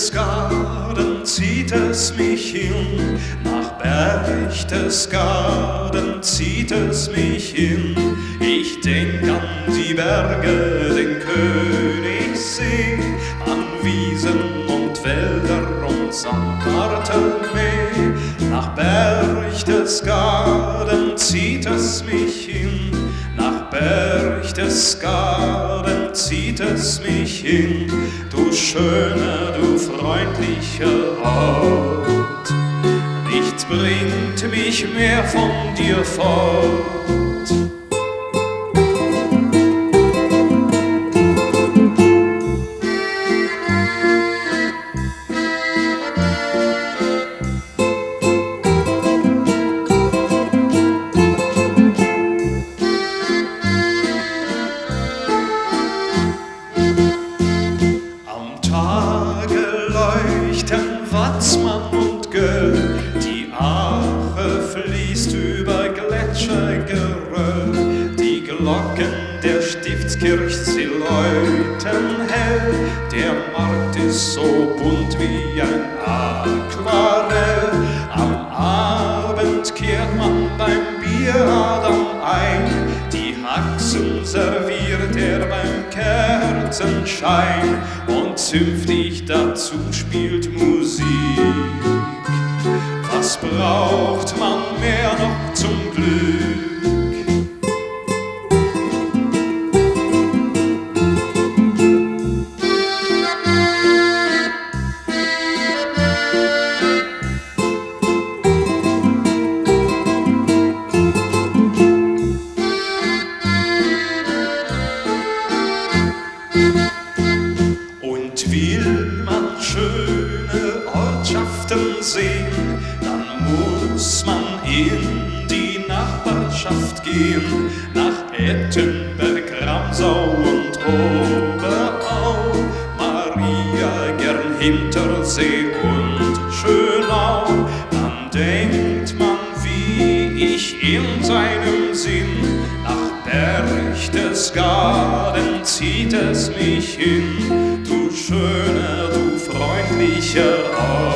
Berchtesgaden zieht es mich hin, nach Berchtesgaden zieht es mich hin. Ich denk an die Berge, den Königssee, an Wiesen und Wälder und St. Barthelme. Nach Berchtesgaden zieht es mich hin, nach Berchtesgaden zieht es mich hin, du schöner, du freundlicher Ort. Nichts bringt mich mehr von dir fort. Watzmann und Göll, die Ache fließt über Gletschergeröll, die Glocken der Stiftskirch, sie läuten hell, der Markt ist so bunt wie ein Aquarell. Am Abend kehrt man beim Bieradam ein, die Haxen serviert er beim Kerzenschein und zünftig dazu spielt Musik. Was braucht man mehr noch zum Glück? Will man schöne Ortschaften sehen, dann muss man in die Nachbarschaft gehen, nach Ettenberg, Ramsau und Oberau, Maria, gern Hintersee und Schönau. Dann denkt man wie ich in seinem Sinn, nach Berchtesgaden zieht es mich hin, du schöner, du freundlicher Ort.